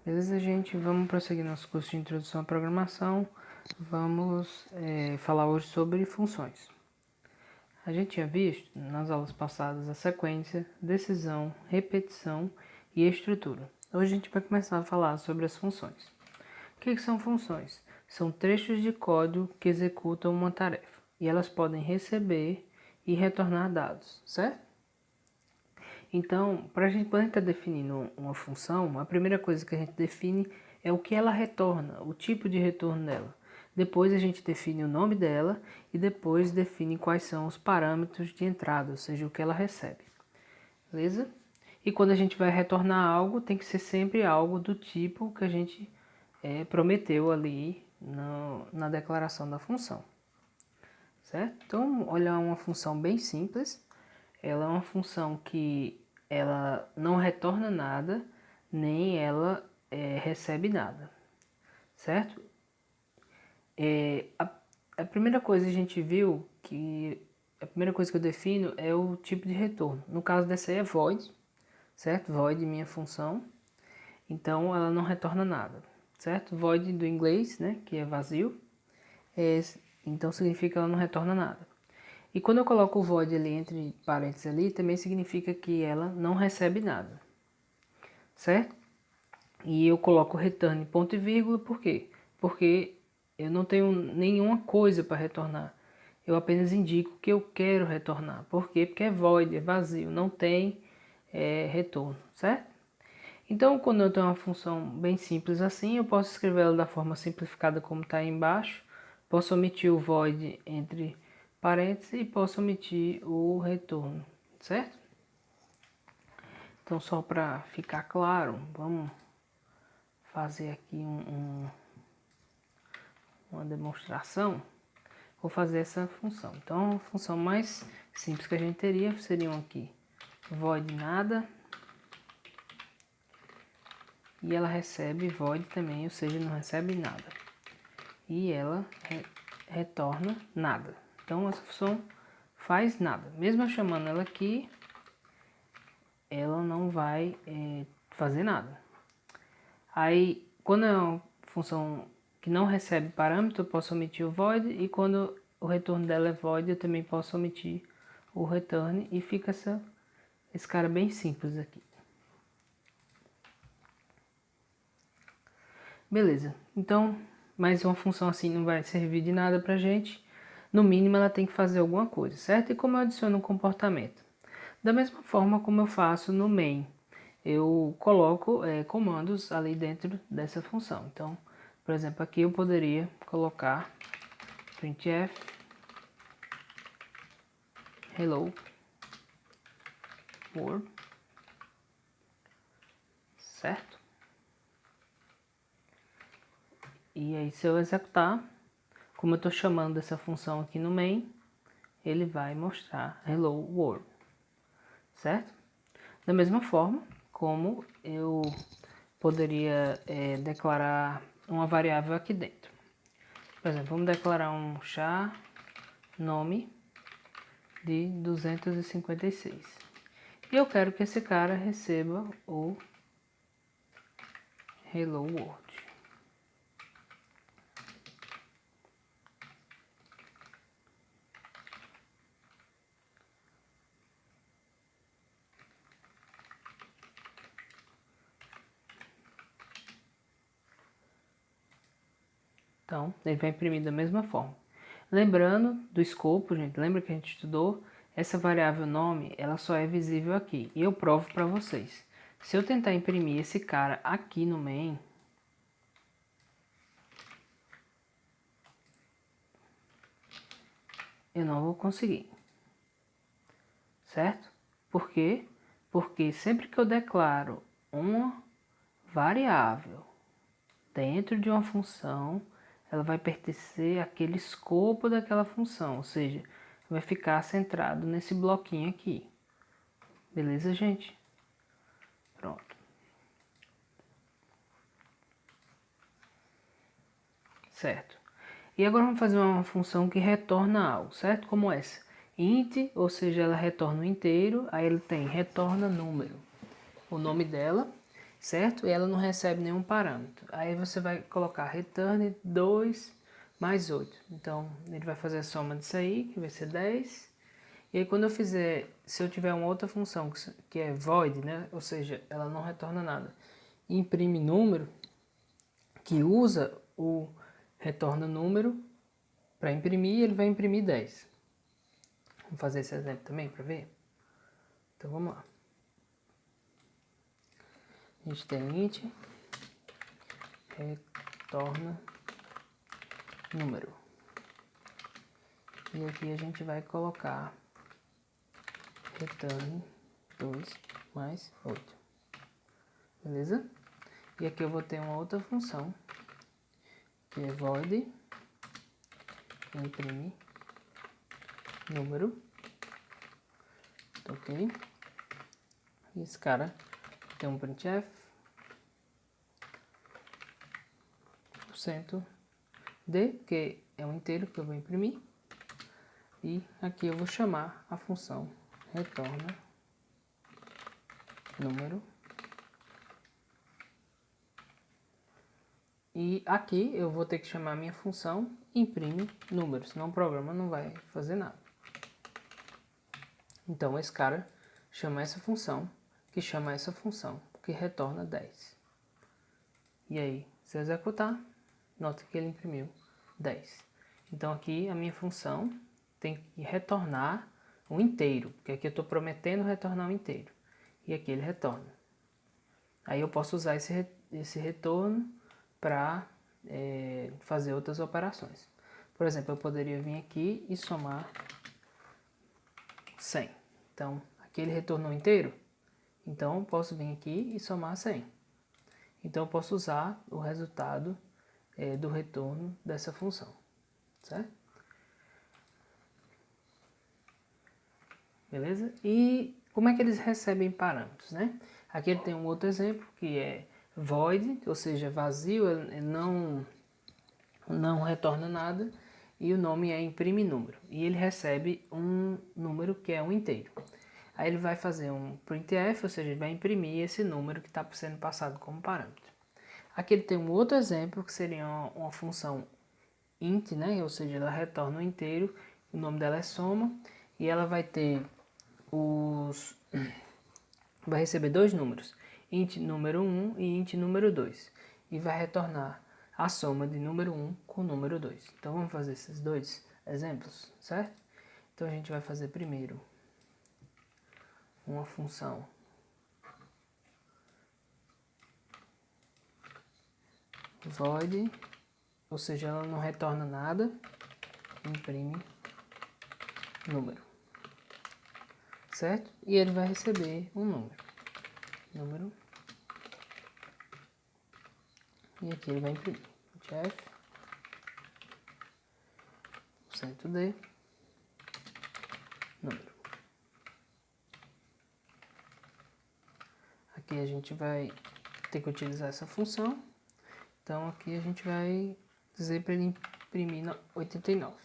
Beleza, gente? Vamos prosseguir nosso curso de Introdução à Programação. Vamos falar hoje sobre funções. A gente tinha visto nas aulas passadas a sequência, decisão, repetição e estrutura. Hoje a gente vai começar a falar sobre as funções. O que são funções? São trechos de código que executam uma tarefa e elas podem receber e retornar dados, certo? Então, para a gente poder estar definindo uma função, a primeira coisa que a gente define é o que ela retorna, o tipo de retorno dela. Depois a gente define o nome dela e depois define quais são os parâmetros de entrada, ou seja, o que ela recebe. Beleza? E quando a gente vai retornar algo, tem que ser sempre algo do tipo que a gente prometeu ali na declaração da função. Certo? Então, olha uma função bem simples. Ela é uma função que ela não retorna nada, nem ela recebe nada, certo? A primeira coisa que a gente viu que a primeira coisa que eu defino é o tipo de retorno. No caso dessa aí é void, certo? Void minha função, então ela não retorna nada, certo? Void do inglês, né, que é vazio, então significa que ela não retorna nada. E quando eu coloco o void ali entre parênteses ali, também significa que ela não recebe nada, certo? E eu coloco return ponto e vírgula, por quê? Porque eu não tenho nenhuma coisa para retornar. Eu apenas indico que eu quero retornar. Por quê? Porque é void, é vazio, não tem retorno, certo? Então, quando eu tenho uma função bem simples assim, eu posso escrever ela da forma simplificada como está aí embaixo. Posso omitir o void entre parênteses e posso omitir o retorno, certo? Então, só para ficar claro, vamos fazer aqui uma demonstração. Vou fazer essa função. Então, a função mais simples que a gente teria seriam aqui void nada. E ela recebe void também, ou seja, não recebe nada. E ela retorna nada. Então, essa função faz nada. Mesmo eu chamando ela aqui, ela não vai fazer nada. Aí, quando é uma função que não recebe parâmetro, eu posso omitir o void. E quando o retorno dela é void, eu também posso omitir o return. E fica esse cara bem simples aqui. Beleza. Então, mais uma função assim não vai servir de nada pra gente. No mínimo, ela tem que fazer alguma coisa, certo? E como eu adiciono um comportamento? Da mesma forma como eu faço no main, eu coloco comandos ali dentro dessa função. Então, por exemplo, aqui eu poderia colocar printf hello world, certo? E aí, se eu executar, como eu estou chamando essa função aqui no main, ele vai mostrar hello world, certo? Da mesma forma como eu poderia declarar uma variável aqui dentro. Por exemplo, vamos declarar um char nome de 256. E eu quero que esse cara receba o hello world. Então, ele vai imprimir da mesma forma. Lembrando do escopo, gente, lembra que a gente estudou? Essa variável nome, ela só é visível aqui. E eu provo para vocês. Se eu tentar imprimir esse cara aqui no main, eu não vou conseguir. Certo? Por quê? Porque sempre que eu declaro uma variável dentro de uma função, ela vai pertencer àquele escopo daquela função, ou seja, vai ficar centrado nesse bloquinho aqui. Beleza, gente? Pronto. Certo. E agora vamos fazer uma função que retorna algo, certo? Como essa. Int, ou seja, ela retorna o inteiro, aí ele tem retorna número, o nome dela, certo? E ela não recebe nenhum parâmetro. Aí você vai colocar return 2 mais 8. Então, ele vai fazer a soma disso aí, que vai ser 10. E aí quando eu fizer, se eu tiver uma outra função que é void, né? Ou seja, ela não retorna nada, imprime número, que usa o retorna número para imprimir, ele vai imprimir 10. Vamos fazer esse exemplo também para ver? Então vamos lá. A gente tem int retorna número. E aqui a gente vai colocar return 2 mais 8. Beleza? E aqui eu vou ter uma outra função, que é void imprime número. Ok? E esse cara tem um printf %d, que é um inteiro que eu vou imprimir. E aqui eu vou chamar a função retorna número. E aqui eu vou ter que chamar a minha função imprime número, senão o programa não vai fazer nada. Então esse cara chama essa função, que chama essa função, que retorna 10. E aí, se eu executar, nota que ele imprimiu 10. Então aqui a minha função tem que retornar um inteiro, porque aqui eu estou prometendo retornar um inteiro. E aqui ele retorna. Aí eu posso usar esse retorno para fazer outras operações. Por exemplo, eu poderia vir aqui e somar 100. Então, aqui ele retornou inteiro. Então, eu posso vir aqui e somar 100. Então, eu posso usar o resultado do retorno dessa função. Certo? Beleza? E como é que eles recebem parâmetros, né? Aqui ele tem um outro exemplo, que é void, ou seja, vazio, ele não retorna nada, e o nome é imprime número. E ele recebe um número que é um inteiro. Aí ele vai fazer um printf, ou seja, ele vai imprimir esse número que está sendo passado como parâmetro. Aqui ele tem um outro exemplo, que seria uma função int, né? Ou seja, ela retorna um inteiro, o nome dela é soma, e ela vai ter vai receber dois números, int número 1 e int número 2, e vai retornar a soma de número 1 com número 2. Então vamos fazer esses dois exemplos, certo? Então a gente vai fazer primeiro uma função void, ou seja, ela não retorna nada, imprime número, certo? E ele vai receber um número, e aqui ele vai imprimir f %d número. Aqui a gente vai ter que utilizar essa função. Então aqui a gente vai dizer para ele imprimir 89.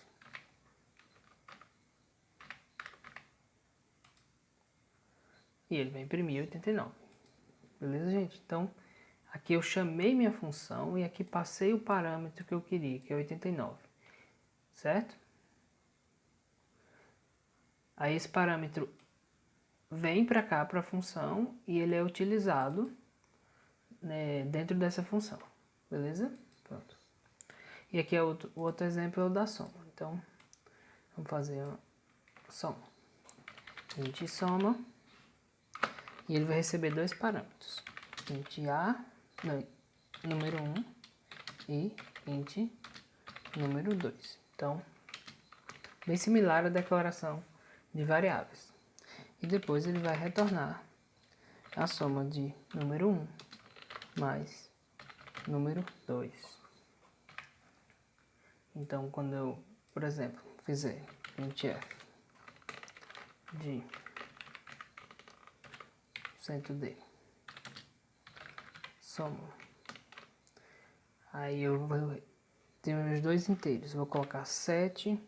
E ele vai imprimir 89. Beleza, gente? Então aqui eu chamei minha função e aqui passei o parâmetro que eu queria, que é 89. Certo? Aí esse parâmetro vem para cá, para a função, e ele é utilizado, né, dentro dessa função. Beleza? Pronto. E aqui é o outro exemplo é o da soma. Então, vamos fazer a soma. Int soma. E ele vai receber dois parâmetros. Int a, número 1 e int número 2. Então, bem similar à declaração de variáveis. E depois ele vai retornar a soma de número 1 mais número 2. Então, quando eu, por exemplo, fizer printf de %d soma, aí eu vou ter meus dois inteiros, eu vou colocar 7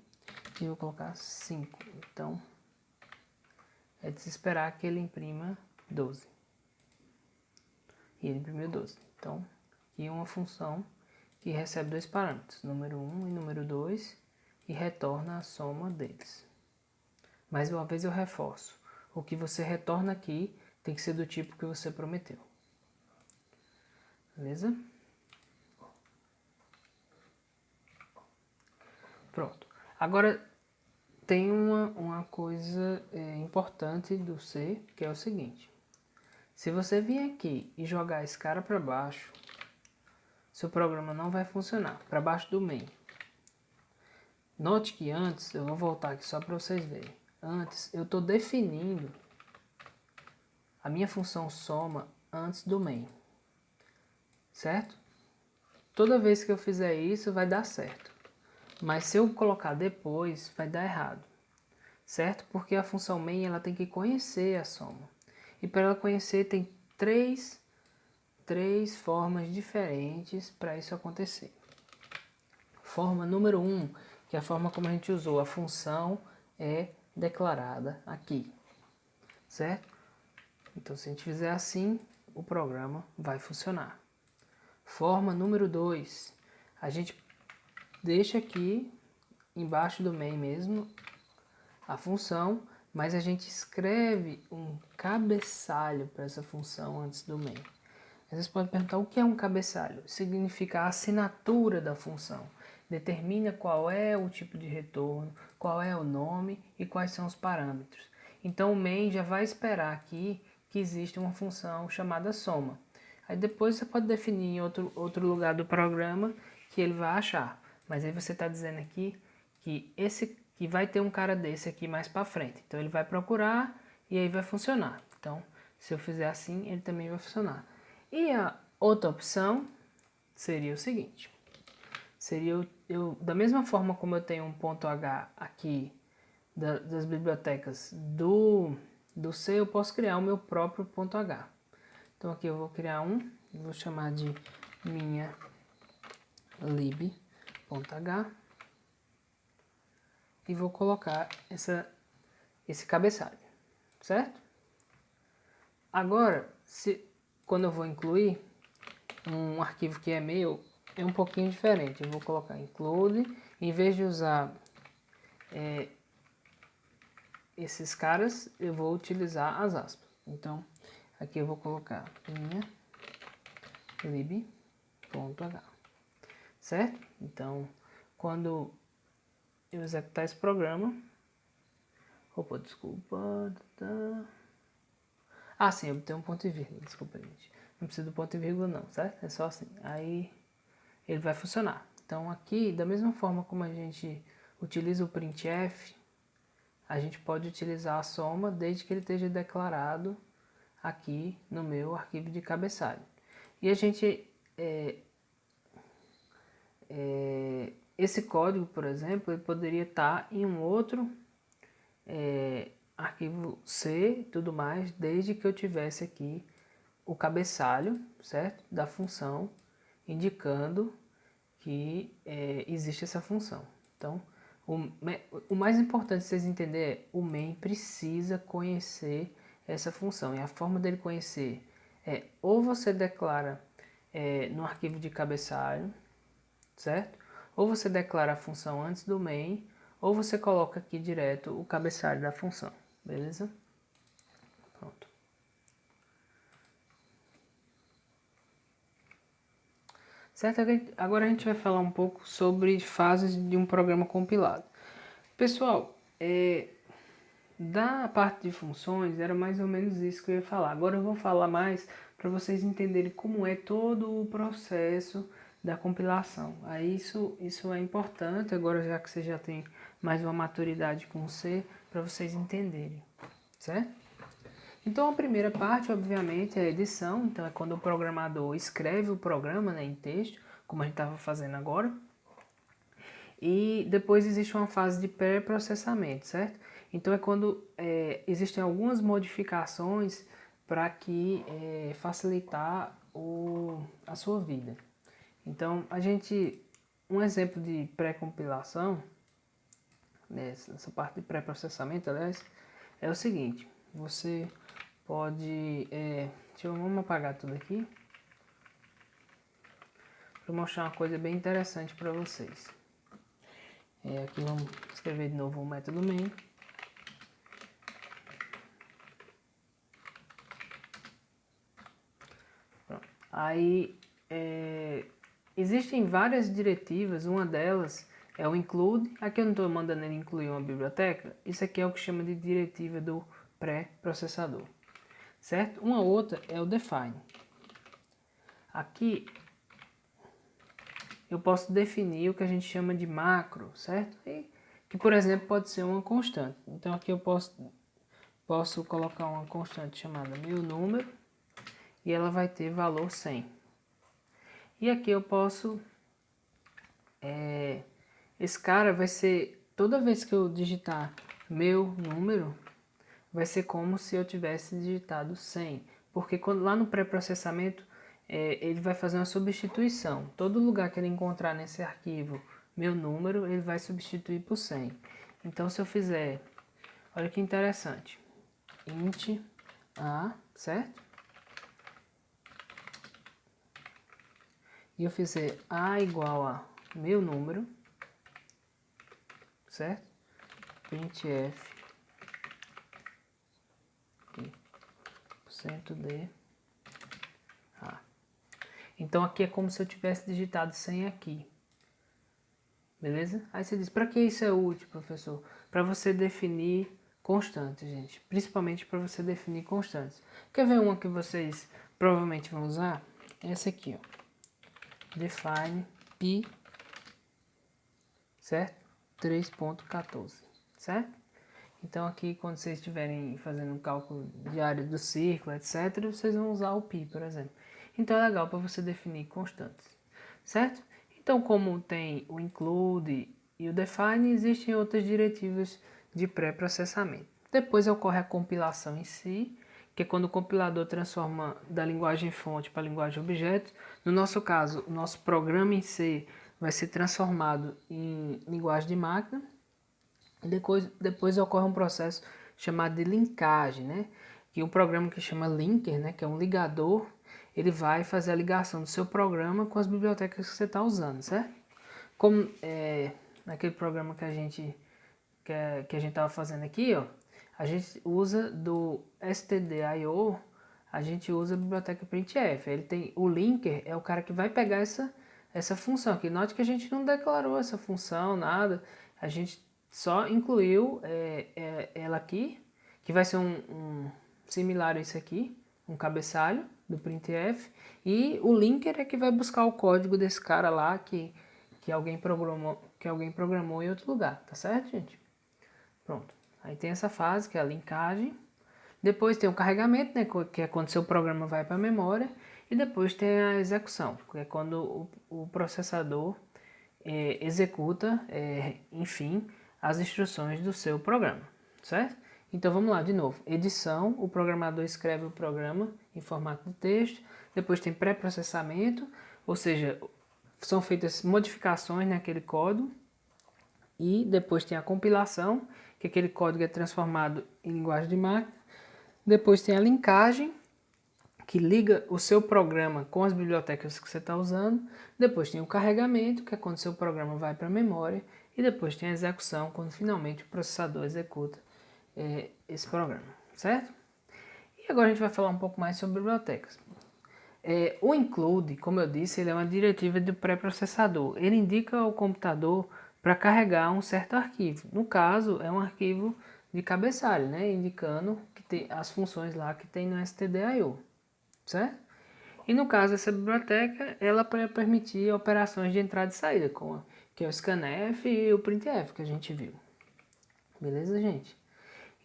e vou colocar 5. Então, é de se esperar que ele imprima 12. e ele imprimiu 12. Então, aqui é uma função que recebe dois parâmetros, número 1 e número 2, e retorna a soma deles. Mais uma vez eu reforço, o que você retorna aqui tem que ser do tipo que você prometeu. Beleza? Pronto. Agora, tem uma coisa importante do C, que é o seguinte. Se você vir aqui e jogar esse cara para baixo, seu programa não vai funcionar, para baixo do main. Note que antes, eu vou voltar aqui só para vocês verem. Antes, eu estou definindo a minha função soma antes do main. Certo? Toda vez que eu fizer isso, vai dar certo. Mas se eu colocar depois, vai dar errado. Certo? Porque a função main ela tem que conhecer a soma. E para ela conhecer, tem três formas diferentes para isso acontecer. Forma número 1, que é a forma como a gente usou. A função é declarada aqui. Certo? Então, se a gente fizer assim, o programa vai funcionar. Forma número 2, a gente deixa aqui embaixo do main mesmo a função, mas a gente escreve um cabeçalho para essa função antes do main. Vocês podem perguntar o que é um cabeçalho? Significa a assinatura da função. Determina qual é o tipo de retorno, qual é o nome e quais são os parâmetros. Então o main já vai esperar aqui que existe uma função chamada soma. Aí depois você pode definir em outro lugar do programa que ele vai achar. Mas aí você está dizendo aqui que vai ter um cara desse aqui mais para frente. Então ele vai procurar e aí vai funcionar. Então se eu fizer assim, ele também vai funcionar. E a outra opção seria o seguinte. Seria da mesma forma como eu tenho um ponto H aqui das bibliotecas do C, eu posso criar o meu próprio ponto H. Então aqui eu vou criar vou chamar de minha lib.h e vou colocar esse cabeçalho, certo? Agora, quando eu vou incluir um arquivo que é meu, é um pouquinho diferente. Eu vou colocar include, em vez de usar esses caras, eu vou utilizar as aspas. Então, aqui eu vou colocar minha lib.h, certo? Então, quando eu executar esse programa, opa, desculpa, ah, sim, eu tenho um ponto e vírgula, desculpa, gente. Não precisa do ponto e vírgula não, certo? É só assim. Aí ele vai funcionar. Então aqui, da mesma forma como a gente utiliza o printf, a gente pode utilizar a soma desde que ele esteja declarado aqui no meu arquivo de cabeçalho. E a gente, esse código, por exemplo, ele poderia estar em um outro arquivo C e tudo mais, desde que eu tivesse aqui o cabeçalho, certo? Da função, indicando que existe essa função. Então, o mais importante vocês entenderem é o main precisa conhecer essa função. E a forma dele conhecer é ou você declara no arquivo de cabeçalho, certo? Ou você declara a função antes do main, ou você coloca aqui direto o cabeçalho da função, beleza? Pronto. Certo? Agora a gente vai falar um pouco sobre fases de um programa compilado. Pessoal, da parte de funções era mais ou menos isso que eu ia falar. Agora eu vou falar mais para vocês entenderem como é todo o processo da compilação. Aí isso é importante, agora já que você já tem mais uma maturidade com C, para vocês entenderem, certo? Então a primeira parte, obviamente, é a edição. Então é quando o programador escreve o programa, né, em texto, como a gente estava fazendo agora. E depois existe uma fase de pré-processamento, certo? Então é quando existem algumas modificações para que facilitar a sua vida. Então um exemplo de pré-compilação, nessa parte de pré-processamento, aliás, é o seguinte: você pode, vamos apagar tudo aqui. para mostrar uma coisa bem interessante para vocês. Aqui vamos escrever de novo o método main. Pronto. Aí existem várias diretivas, uma delas é o include. Aqui eu não estou mandando ele incluir uma biblioteca. Isso aqui é o que chama de diretiva do pré-processador, certo? Uma outra é o define. Aqui eu posso definir o que a gente chama de macro, certo? Que, por exemplo, pode ser uma constante. Então aqui eu posso colocar uma constante chamada meu número e ela vai ter valor 100. E aqui eu posso... esse cara vai ser... Toda vez que eu digitar meu número, vai ser como se eu tivesse digitado 100. Porque lá no pré-processamento, ele vai fazer uma substituição. Todo lugar que ele encontrar nesse arquivo meu número, ele vai substituir por 100. Então, se eu fizer... Olha que interessante. Int A, certo? E eu fizer A igual a meu número, certo? Printf %d A. Então aqui é como se eu tivesse digitado 100 aqui. Beleza? Aí você diz, para que isso é útil, professor? Para você definir constantes, gente. Principalmente para você definir constantes. Quer ver uma que vocês provavelmente vão usar? Essa aqui, ó. Define pi, certo? 3.14, certo? Então aqui quando vocês estiverem fazendo um cálculo de área do círculo, etc, vocês vão usar o pi, por exemplo. Então é legal para você definir constantes, certo? Então como tem o include e o define, existem outras diretivas de pré-processamento. Depois ocorre a compilação em si, que é quando o compilador transforma da linguagem fonte para a linguagem objeto. No nosso caso, o nosso programa em C vai ser transformado em linguagem de máquina. Depois ocorre um processo chamado de linkagem, né? Que o programa que chama linker, né? Que é um ligador, ele vai fazer a ligação do seu programa com as bibliotecas que você está usando, certo? Como naquele programa que a gente estava fazendo aqui, ó, a gente usa do stdio, a gente usa a biblioteca printf. Ele tem o linker, é o cara que vai pegar essa função aqui. Note que a gente não declarou essa função, nada. A gente só incluiu ela aqui, que vai ser um similar a esse aqui, um cabeçalho do printf, e o linker é que vai buscar o código desse cara lá que alguém programou em outro lugar, tá certo, gente? Pronto. Aí tem essa fase, que é a linkagem. Depois tem o carregamento, né, que é quando seu programa vai para a memória. E depois tem a execução, que é quando o processador executa, enfim, as instruções do seu programa, certo? Então vamos lá de novo. Edição, o programador escreve o programa em formato de texto. Depois tem pré-processamento, ou seja, são feitas modificações naquele código. E depois tem a compilação, que aquele código é transformado em linguagem de máquina. Depois tem a linkagem, que liga o seu programa com as bibliotecas que você está usando. Depois tem o carregamento, que é quando o seu programa vai para a memória. E depois tem a execução, quando finalmente o processador executa esse programa, certo? E agora a gente vai falar um pouco mais sobre bibliotecas. O include, como eu disse, ele é uma diretiva do pré-processador. Ele indica ao computador para carregar um certo arquivo. No caso, é um arquivo de cabeçalho, né? Indicando que tem as funções lá que tem no stdio, certo? E no caso dessa biblioteca, ela vai permitir operações de entrada e saída, que é o scanf e o printf que a gente viu. Beleza, gente?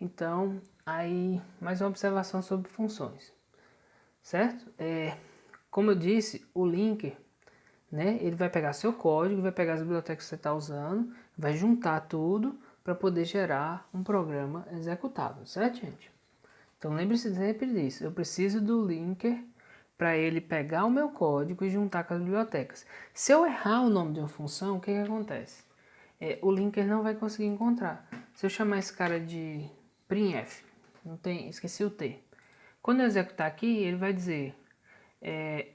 Então, aí mais uma observação sobre funções, certo? Como eu disse, o linker, né, ele vai pegar seu código, vai pegar as bibliotecas que você está usando, vai juntar tudo para poder gerar um programa executável, certo, gente? Então lembre-se sempre disso, eu preciso do linker para ele pegar o meu código e juntar com as bibliotecas. Se eu errar o nome de uma função, o que acontece? O linker não vai conseguir encontrar. Se eu chamar esse cara de printf, esqueci o T. Quando eu executar aqui, ele vai dizer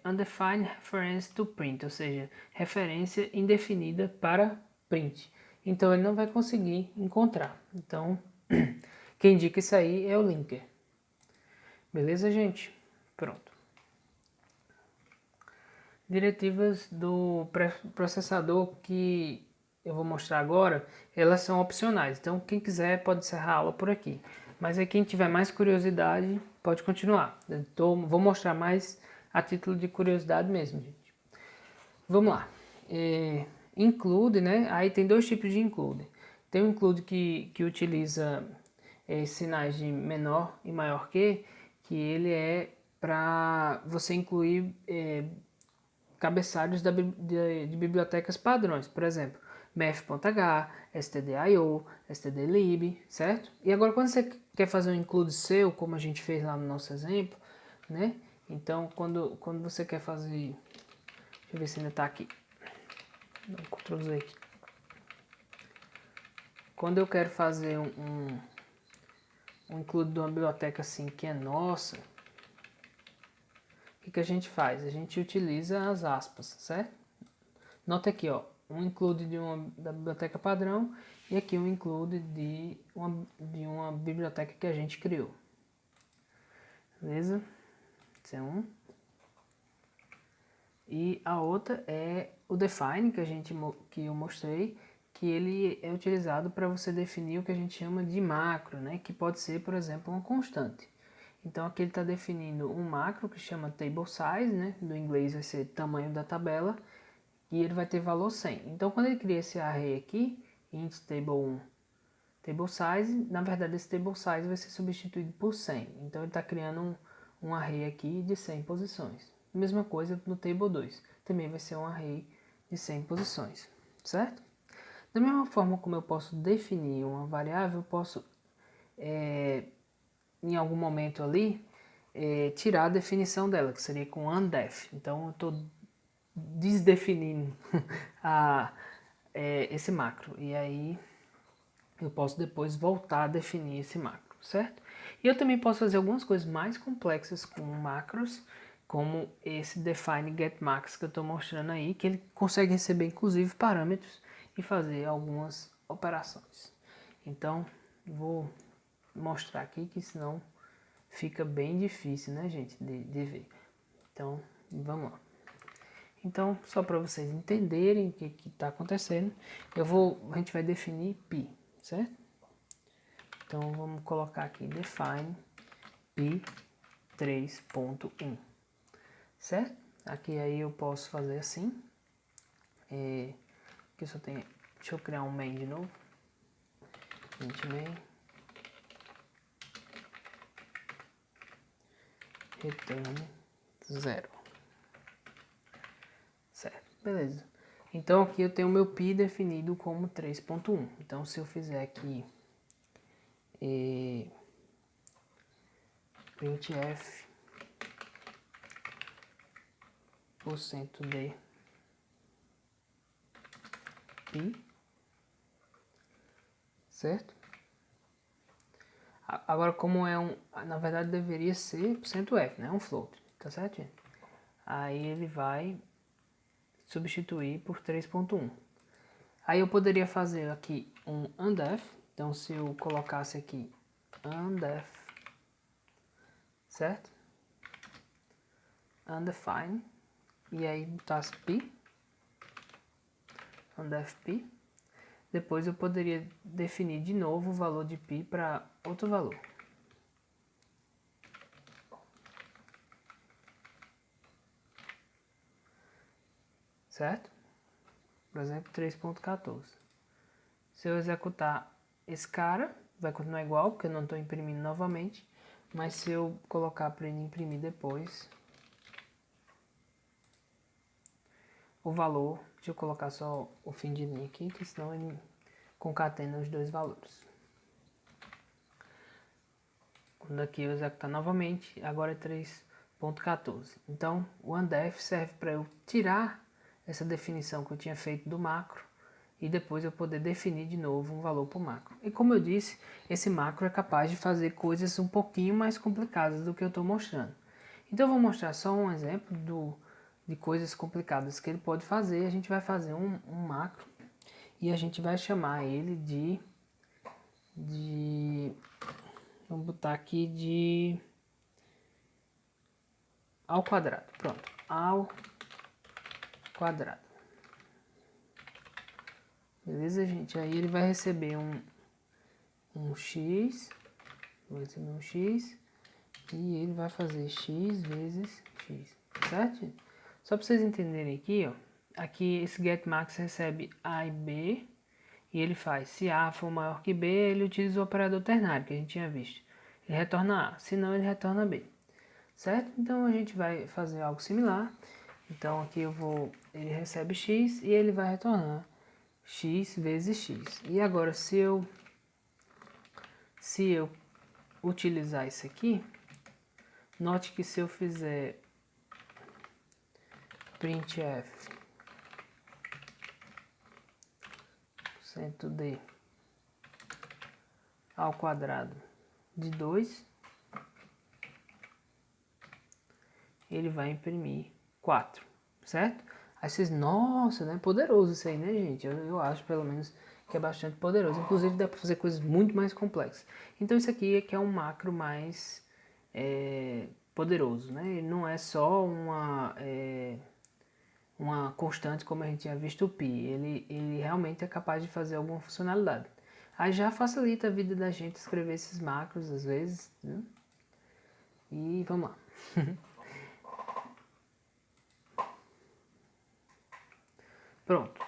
undefined reference to print, ou seja, referência indefinida para print. Então ele não vai conseguir encontrar. Então quem indica isso aí é o linker. Beleza, gente? Pronto. Diretivas do processador que eu vou mostrar agora, elas são opcionais. Então quem quiser pode encerrar a aula por aqui. Mas aí quem tiver mais curiosidade pode continuar. Vou mostrar mais a título de curiosidade mesmo, gente. Vamos lá. Include, né? Aí tem dois tipos de include. Tem o include que utiliza sinais de menor e maior que ele é para você incluir cabeçalhos de bibliotecas padrões, por exemplo, math.h, stdio, stdlib, certo? E agora quando você quer fazer um include seu, como a gente fez lá no nosso exemplo, né? Então quando você quer fazer, deixa eu ver se ainda está aqui, dá um Ctrl Z aqui. Quando eu quero fazer um include de uma biblioteca assim que é nossa, o que a gente faz? A gente utiliza as aspas, certo? Nota aqui, ó, um include da biblioteca padrão e aqui um include de uma biblioteca que a gente criou. Beleza? Esse é um. E a outra é o define, que eu mostrei, que ele é utilizado para você definir o que a gente chama de macro, né? Que pode ser, por exemplo, uma constante. Então aqui ele está definindo um macro que chama table size, né? Do inglês vai ser tamanho da tabela, e ele vai ter valor 100. Então quando ele cria esse array aqui, int table1, table size, na verdade esse table size vai ser substituído por 100. Então ele está criando um array aqui de 100 posições. Mesma coisa no table 2, também vai ser um array de 100 posições, certo? Da mesma forma como eu posso definir uma variável, eu posso, em algum momento ali, tirar a definição dela, que seria com undef. Então eu estou desdefinindo esse macro. E aí eu posso depois voltar a definir esse macro, certo? E eu também posso fazer algumas coisas mais complexas com macros, como esse define getMax que eu estou mostrando aí, que ele consegue receber inclusive parâmetros e fazer algumas operações. Então, vou mostrar aqui que senão fica bem difícil, né, gente, de ver. Então, vamos lá. Então, só para vocês entenderem o que está acontecendo, a gente vai definir pi, certo? Então, vamos colocar aqui define pi 3.1, certo? Aqui aí eu posso fazer assim, que eu só tenho, deixa eu criar um main de novo, int main, return 0, certo? Beleza. Então aqui eu tenho o meu pi definido como 3.1. Então se eu fizer aqui printf %d pi, certo? Agora como na verdade deveria ser %f, né? Um float, tá certo, gente? Aí ele vai substituir por 3.1. Aí eu poderia fazer aqui um undef. Então se eu colocasse aqui undef, certo? Undefined, e aí botasse pi, undef pi. Depois eu poderia definir de novo o valor de pi para outro valor. Certo? Por exemplo, 3.14. Se eu executar esse cara, vai continuar igual, porque eu não estou imprimindo novamente. Mas se eu colocar para ele imprimir depois, o valor, deixa eu colocar só o fim de linha aqui, que senão ele concatena os dois valores. Quando aqui eu executar novamente, agora é 3.14. Então, o undef serve para eu tirar essa definição que eu tinha feito do macro e depois eu poder definir de novo um valor para o macro. E como eu disse, esse macro é capaz de fazer coisas um pouquinho mais complicadas do que eu estou mostrando. Então eu vou mostrar só um exemplo de coisas complicadas que ele pode fazer. A gente vai fazer um macro e a gente vai chamar ele vamos botar aqui de ao quadrado. Pronto, ao quadrado. Beleza, gente? Aí ele vai receber um x, vai receber um x, e ele vai fazer x vezes x, certo? Só para vocês entenderem aqui, ó, aqui esse getMax recebe a e b, e ele faz, se a for maior que b, ele utiliza o operador ternário, que a gente tinha visto. Ele retorna a, se não ele retorna b, certo? Então a gente vai fazer algo similar. Então aqui ele recebe x e ele vai retornar x vezes x. E agora se eu utilizar isso aqui, note que se eu fizer printf %d ao quadrado de 2, ele vai imprimir 4, certo? Aí vocês, nossa, né? Poderoso isso aí, né, gente? Eu acho, pelo menos, que é bastante poderoso. Inclusive, dá para fazer coisas muito mais complexas. Então, isso aqui é que é um macro mais poderoso, né? Ele não é só uma constante como a gente tinha visto o pi. Ele realmente é capaz de fazer alguma funcionalidade. Aí já facilita a vida da gente escrever esses macros, às vezes, né? E vamos lá. Pronto.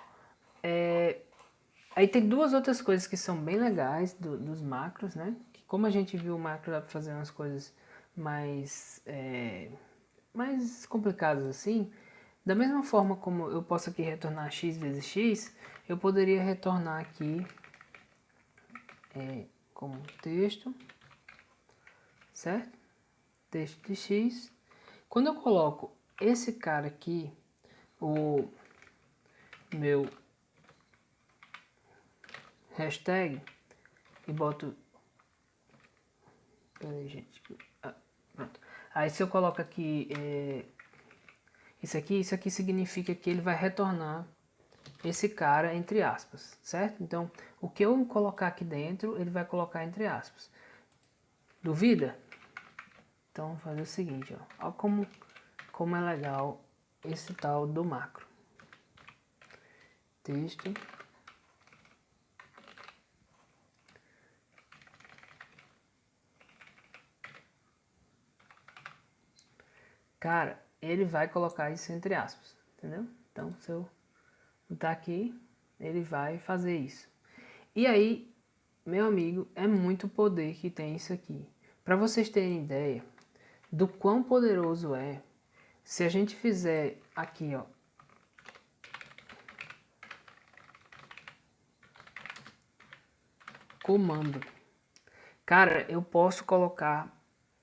Aí tem duas outras coisas que são bem legais dos macros, né? Que como a gente viu o macro dá para fazer umas coisas mais complicadas assim. Da mesma forma como eu posso aqui retornar x vezes x, eu poderia retornar aqui como texto, certo? Texto de x. Quando eu coloco esse cara aqui, o meu hashtag, e boto... Peraí, gente. Pronto. Aí se eu coloco aqui isso aqui significa que ele vai retornar esse cara entre aspas, certo? Então, o que eu colocar aqui dentro, ele vai colocar entre aspas. Duvida? Então, vamos fazer o seguinte, ó. Olha como é legal esse tal do macro. Texto. Cara, ele vai colocar isso entre aspas, entendeu? Então, se eu botar aqui, ele vai fazer isso. E aí, meu amigo, é muito poder que tem isso aqui. Para vocês terem ideia do quão poderoso é, se a gente fizer aqui, ó, comando. Cara, eu posso colocar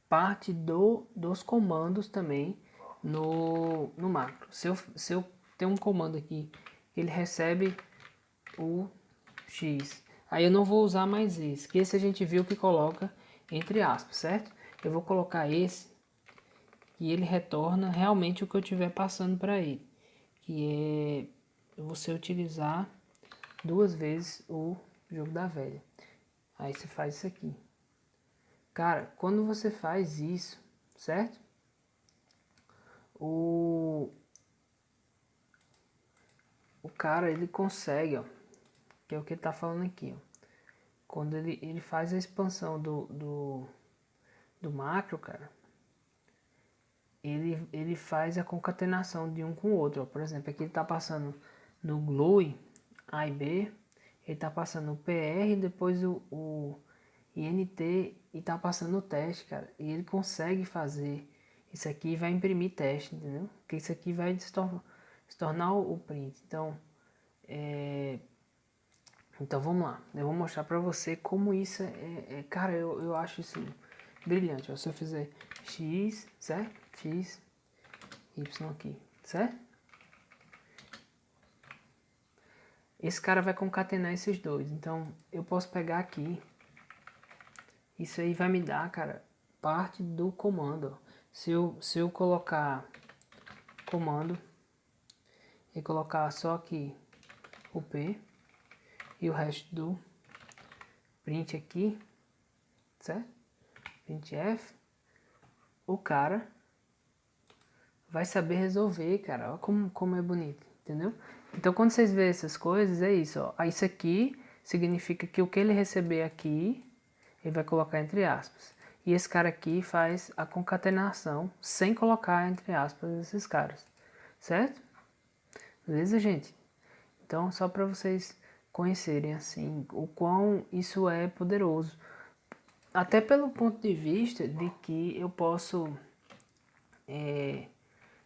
parte dos comandos também no macro. Se eu tenho um comando aqui, ele recebe o x. Aí eu não vou usar mais esse, que esse a gente viu que coloca entre aspas, certo? Eu vou colocar esse e ele retorna realmente o que eu estiver passando para ele, que é você utilizar 2 vezes o jogo da velha. Aí você faz isso aqui. Cara, quando você faz isso, certo? O cara, ele consegue, ó, que é o que ele tá falando aqui, ó. Quando ele faz a expansão do macro, cara, ele faz a concatenação de um com o outro, ó. Por exemplo, aqui ele tá passando no GLUE A e B, ele tá passando o PR, depois o INT e tá passando o teste, cara. E ele consegue fazer isso aqui e vai imprimir teste, entendeu? Porque isso aqui vai se tornar o print. Então vamos lá. Eu vou mostrar pra você como isso cara, eu acho isso brilhante. Ó. Se eu fizer x, certo? X, y aqui, certo? Esse cara vai concatenar esses dois. Então eu posso pegar aqui. Isso aí vai me dar, cara, parte do comando. Ó. Se eu colocar comando e colocar só aqui o P e o resto do print aqui, certo? Printf, o cara vai saber resolver, cara. Olha como é bonito, entendeu? Então, quando vocês veem essas coisas, é isso, ó. Isso aqui significa que o que ele receber aqui, ele vai colocar entre aspas. E esse cara aqui faz a concatenação sem colocar entre aspas esses caras, certo? Beleza, gente? Então, só para vocês conhecerem, assim, o quão isso é poderoso. Até pelo ponto de vista de que eu posso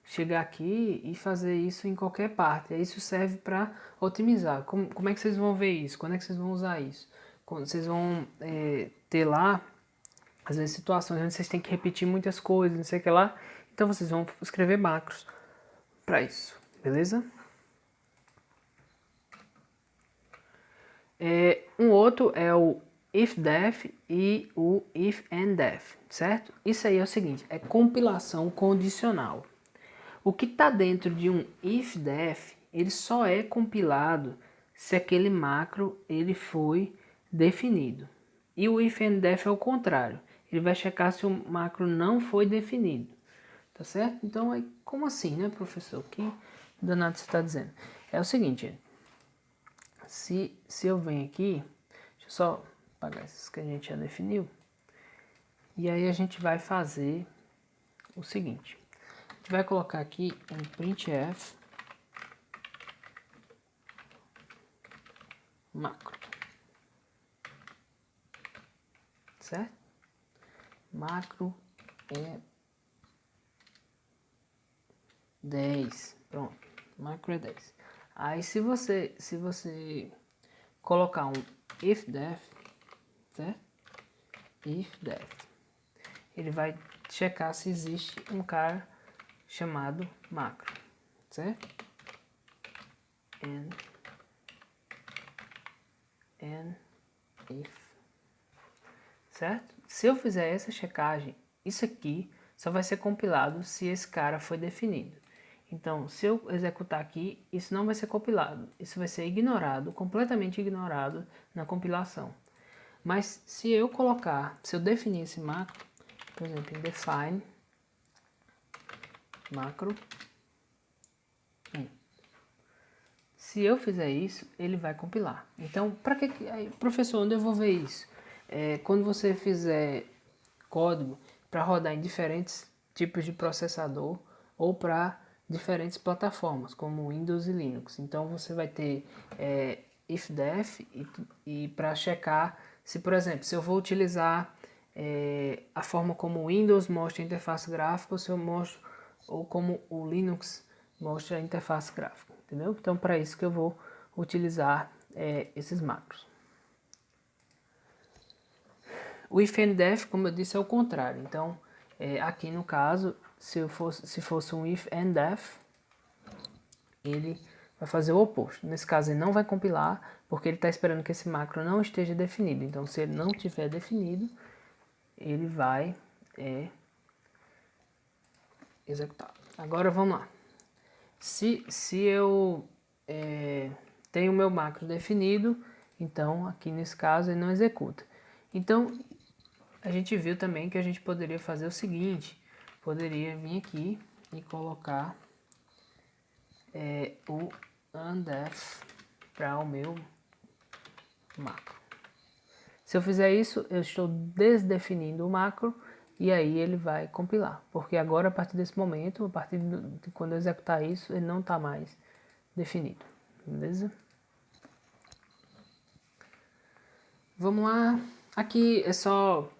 chegar aqui e fazer isso em qualquer parte. Isso serve para otimizar. Como é que vocês vão ver isso? Quando é que vocês vão usar isso? Quando vocês vão ter lá, às vezes, situações onde vocês têm que repetir muitas coisas, não sei o que lá. Então, vocês vão escrever macros para isso, beleza? Um outro é o ifdef e o ifandef, certo? Isso aí é o seguinte, é compilação condicional. O que está dentro de um ifdef, ele só é compilado se aquele macro ele foi definido. E o ifandef é o contrário, ele vai checar se o macro não foi definido, tá certo? Então, como assim, né, professor? Que danado você está dizendo? É o seguinte, se eu venho aqui, deixa eu só apagar esses que a gente já definiu, e aí a gente vai fazer o seguinte, a gente vai colocar aqui um printf macro, certo? Macro é 10, pronto, macro é 10. Aí se você colocar um ifdef, certo? Ifdef, ele vai checar se existe um cara chamado macro, certo? And if, certo? Se eu fizer essa checagem, isso aqui só vai ser compilado se esse cara foi definido. Então, se eu executar aqui, isso não vai ser compilado. Isso vai ser ignorado, completamente ignorado na compilação. Mas se eu definir esse macro, por exemplo, em define macro, se eu fizer isso, ele vai compilar. Então, para que, professor, onde eu vou ver isso? Quando você fizer código para rodar em diferentes tipos de processador ou para diferentes plataformas, como Windows e Linux. Então, você vai ter ifdef e para checar se, por exemplo, se eu vou utilizar a forma como o Windows mostra a interface gráfica ou se eu mostro, ou como o Linux mostra a interface gráfica, entendeu? Então, para isso que eu vou utilizar esses macros. O ifandef, como eu disse, é o contrário. Então, aqui no caso, se fosse um ifandef, ele vai fazer o oposto. Nesse caso, ele não vai compilar, porque ele está esperando que esse macro não esteja definido. Então, se ele não tiver definido, ele vai executar. Agora, vamos lá. Se eu tenho o meu macro definido, então, aqui nesse caso, ele não executa. Então, a gente viu também que a gente poderia fazer o seguinte, poderia vir aqui e colocar o undef para o meu macro. Se eu fizer isso, eu estou desdefinindo o macro e aí ele vai compilar, porque agora a partir desse momento, a partir de quando eu executar isso, ele não está mais definido, beleza? Vamos lá, aqui é só,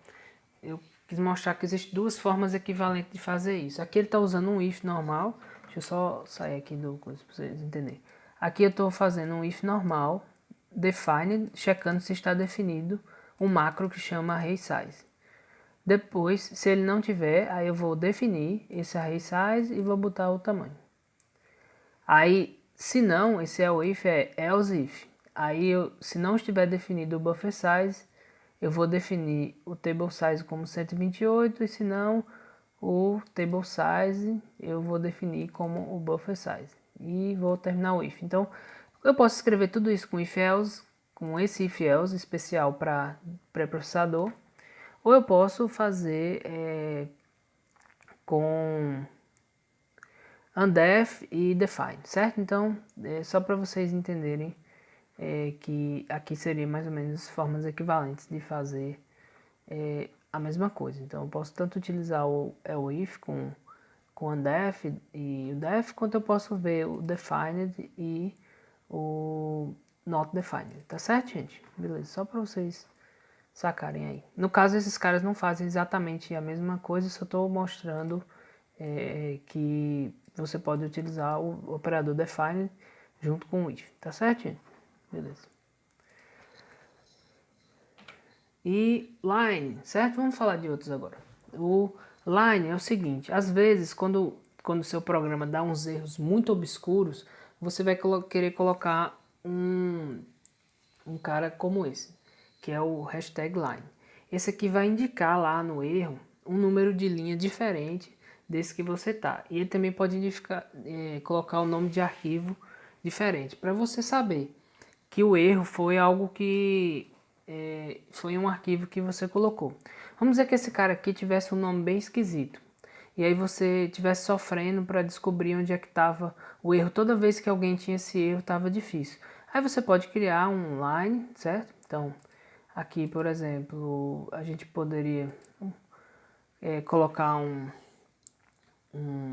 eu quis mostrar que existem duas formas equivalentes de fazer isso. Aqui ele está usando um if normal, deixa eu só sair aqui do coisa para vocês entenderem. Aqui eu estou fazendo um if normal, define, checando se está definido um macro que chama array_size. Depois, se ele não tiver, aí eu vou definir esse array_size e vou botar o tamanho. Aí, se não, esse é o if, é else if. Aí, se não estiver definido o buffer size, eu vou definir o table size como 128 e se não, o table size eu vou definir como o buffer size e vou terminar o if. Então eu posso escrever tudo isso com if else, com esse if else especial para pré-processador, ou eu posso fazer com undef e define, certo? Então só para vocês entenderem que aqui seria mais ou menos formas equivalentes de fazer a mesma coisa. Então eu posso tanto utilizar o if com undef e o def, quanto eu posso ver o defined e o not defined, tá certo, gente? Beleza, só para vocês sacarem aí. No caso, esses caras não fazem exatamente a mesma coisa, só estou mostrando que você pode utilizar o operador define junto com o if, tá certo, gente? Beleza. E line, certo? Vamos falar de outros agora. O line é o seguinte, às vezes quando o seu programa dá uns erros muito obscuros, você vai querer colocar um cara como esse, que é o hashtag line. Esse aqui vai indicar lá no erro um número de linha diferente desse que você tá. E ele também pode colocar o nome de arquivo diferente, para você saber que o erro foi algo que foi um arquivo que você colocou. Vamos dizer que esse cara aqui tivesse um nome bem esquisito. E aí você estivesse sofrendo para descobrir onde é que estava o erro. Toda vez que alguém tinha esse erro, estava difícil. Aí você pode criar um line, certo? Então, aqui, por exemplo, a gente poderia colocar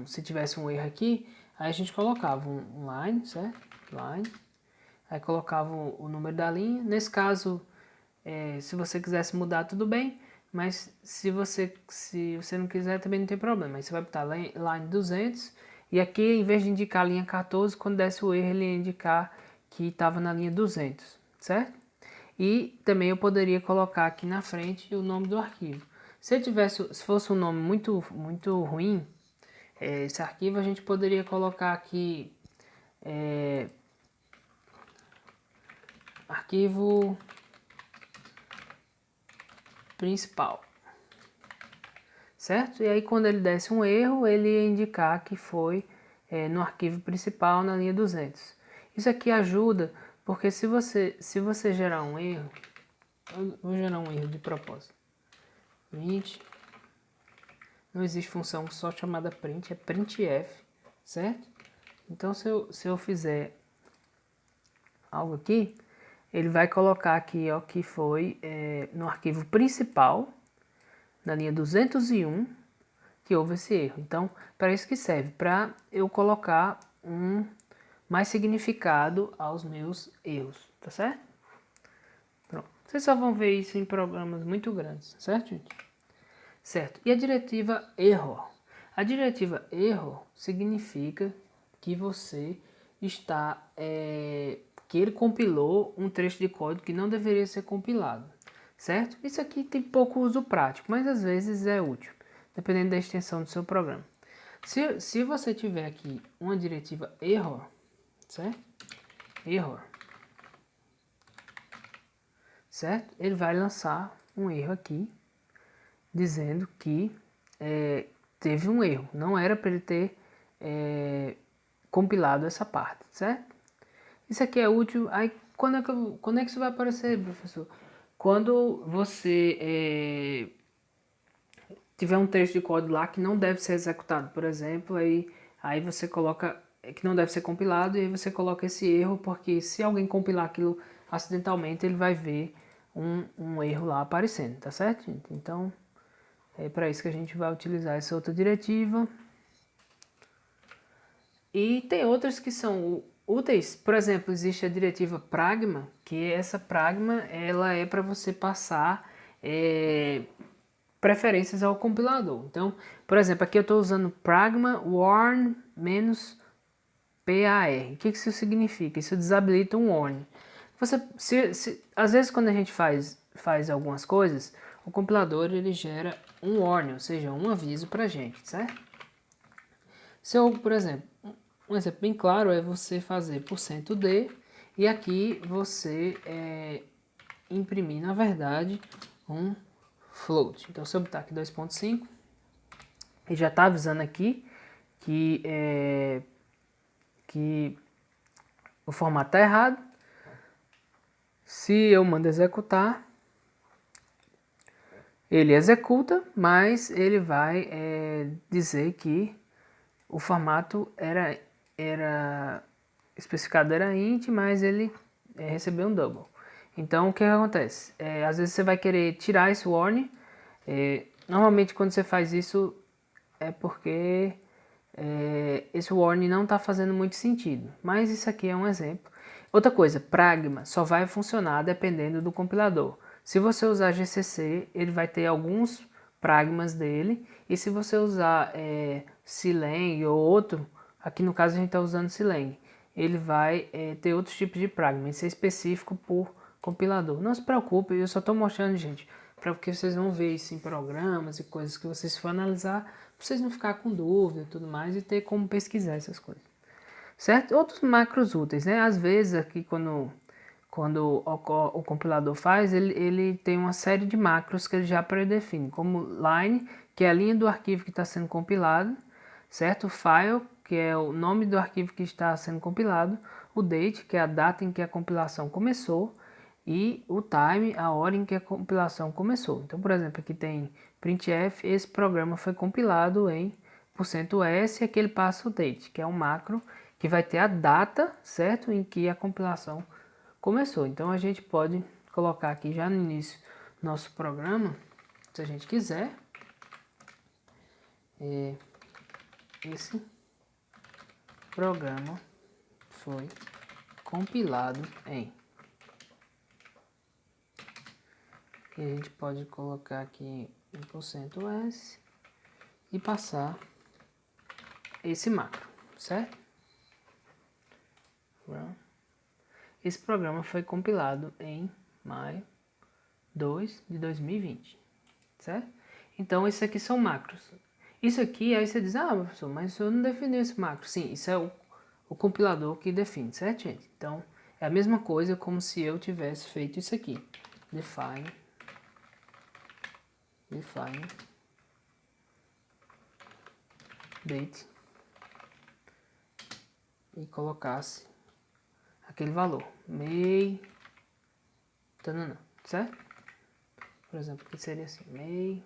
se tivesse um erro aqui, aí a gente colocava um line, certo? Line. Aí colocava o número da linha. Nesse caso, se você quisesse mudar, tudo bem. Mas se você não quiser, também não tem problema. Aí você vai botar line 200. E aqui, em vez de indicar a linha 14, quando desse o erro, ele ia indicar que estava na linha 200, certo? E também eu poderia colocar aqui na frente o nome do arquivo. Se fosse um nome muito ruim, esse arquivo, a gente poderia colocar aqui arquivo principal, certo? E aí quando ele desse um erro, ele ia indicar que foi no arquivo principal na linha 200. Isso aqui ajuda, porque se você gerar um erro, eu vou gerar um erro de propósito. Print, não existe função só chamada print, é printf, certo? Então se eu fizer algo aqui, ele vai colocar aqui ó, que foi no arquivo principal, na linha 201, que houve esse erro. Então, para isso que serve, para eu colocar mais significado aos meus erros, tá certo? Pronto. Vocês só vão ver isso em programas muito grandes, certo, gente? Certo. E a diretiva error? A diretiva error significa que você está que ele compilou um trecho de código que não deveria ser compilado, certo? Isso aqui tem pouco uso prático, mas às vezes é útil, dependendo da extensão do seu programa. Se você tiver aqui uma diretiva error, certo? Error, certo? Ele vai lançar um erro aqui, dizendo que teve um erro, não era para ele ter compilado essa parte, certo? Isso aqui é útil. Aí quando é que isso vai aparecer, professor? Quando você tiver um trecho de código lá que não deve ser executado, por exemplo, aí você coloca que não deve ser compilado e aí você coloca esse erro, porque se alguém compilar aquilo acidentalmente, ele vai ver um erro lá aparecendo, tá certo, gente? Então, é para isso que a gente vai utilizar essa outra diretiva. E tem outras que são úteis. Por exemplo, existe a diretiva pragma, que essa pragma ela é para você passar preferências ao compilador. Então, por exemplo, aqui eu estou usando pragma warn -par. O que isso significa? Isso desabilita um warn. Às vezes quando a gente faz algumas coisas, o compilador ele gera um warning, ou seja, um aviso para a gente, certo? Se eu, por exemplo, um exemplo bem claro é você fazer %d e aqui você imprimir, na verdade, um float. Então, se eu botar aqui 2.5, Ele já está avisando aqui que, que o formato está errado. Se eu mando executar, ele executa, mas ele vai dizer que o formato era especificado era int, mas ele recebeu um double. Então o que acontece? Às vezes você vai querer tirar esse warning. Normalmente quando você faz isso é porque esse warning não está fazendo muito sentido. Mas isso aqui é um exemplo. Outra coisa, pragma só vai funcionar dependendo do compilador. Se você usar GCC, ele vai ter alguns pragmas dele. E se você usar Silang ou outro, aqui no caso a gente está usando Silang, ele vai ter outros tipos de pragma. Isso é específico por compilador. Não se preocupe, eu só estou mostrando, gente, para que vocês vão ver isso em programas e coisas que vocês for analisar, para vocês não ficar com dúvida e tudo mais e ter como pesquisar essas coisas. Certo? Outros macros úteis, né? Às vezes aqui quando o compilador faz, ele tem uma série de macros que ele já predefine, como line, que é a linha do arquivo que está sendo compilado, certo? File, que é o nome do arquivo que está sendo compilado, o date, que é a data em que a compilação começou, e o time, a hora em que a compilação começou. Então, por exemplo, aqui tem printf, esse programa foi compilado em %s, e aqui ele passa o date, que é um macro que vai ter a data, certo, em que a compilação começou. Então a gente pode colocar aqui já no início nosso programa, se a gente quiser, esse programa foi compilado em. E a gente pode colocar aqui em %s e passar esse macro, certo? Esse programa foi compilado em maio 2 de 2020, certo? Então, esses aqui são macros. Isso aqui, aí você diz, ah, professor, mas o senhor não definiu esse macro. Sim, isso é o compilador que define, certo, gente? Então, é a mesma coisa como se eu tivesse feito isso aqui. Define date e colocasse aquele valor, May, tanana, certo? Por exemplo, aqui seria assim, May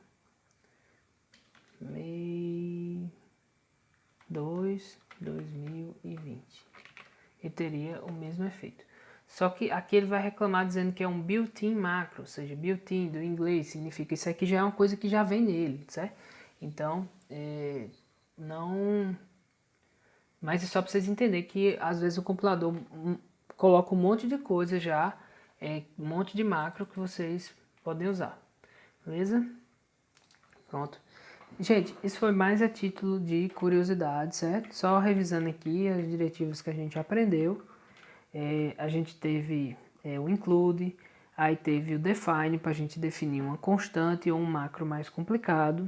2, 2020. E teria o mesmo efeito. Só que aqui ele vai reclamar dizendo que é um built-in macro, ou seja, built-in do inglês significa isso aqui já é uma coisa que já vem nele, certo? Então, não... Mas é só para vocês entenderem que às vezes o compilador coloca um monte de coisa já, um monte de macro que vocês podem usar, beleza? Pronto. Gente, isso foi mais a título de curiosidade, certo? Só revisando aqui as diretivas que a gente aprendeu. A gente teve o include, aí teve o define para a gente definir uma constante ou um macro mais complicado,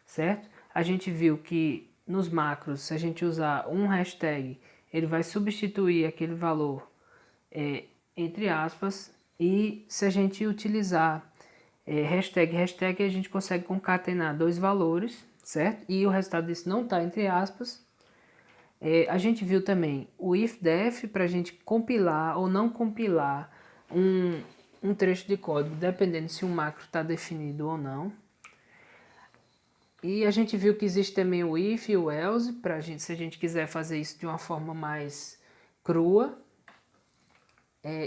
certo? A gente viu que nos macros, se a gente usar um hashtag, ele vai substituir aquele valor entre aspas, e se a gente utilizar hashtag, a gente consegue concatenar dois valores, certo? E o resultado disso não está entre aspas. A gente viu também o if-def para a gente compilar ou não compilar um trecho de código, dependendo se o macro está definido ou não. E a gente viu que existe também o if e o else, se a gente quiser fazer isso de uma forma mais crua.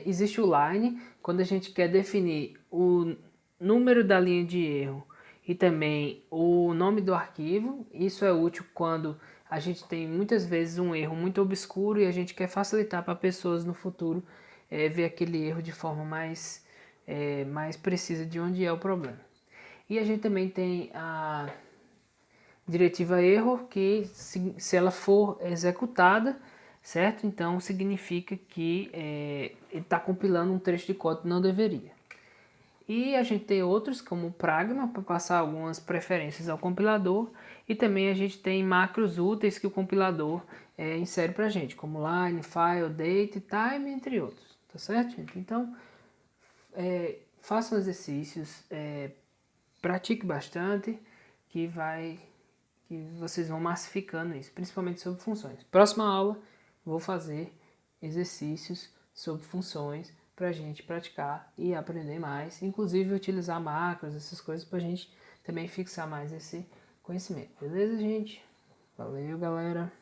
Existe o line, quando a gente quer definir o número da linha de erro e também o nome do arquivo. Isso é útil quando a gente tem muitas vezes um erro muito obscuro e a gente quer facilitar para pessoas no futuro ver aquele erro de forma mais precisa de onde é o problema. E a gente também tem a diretiva error, que se ela for executada, certo? Então significa que ele está compilando um trecho de código que não deveria. E a gente tem outros como o pragma para passar algumas preferências ao compilador, e também a gente tem macros úteis que o compilador insere para a gente, como line, file, date, time, entre outros, tá certo, gente? Então façam exercícios, pratique bastante, que que vocês vão massificando isso, principalmente sobre funções. Próxima aula, vou fazer exercícios sobre funções para a gente praticar e aprender mais, inclusive utilizar macros, essas coisas, para a gente também fixar mais esse conhecimento. Beleza, gente? Valeu, galera!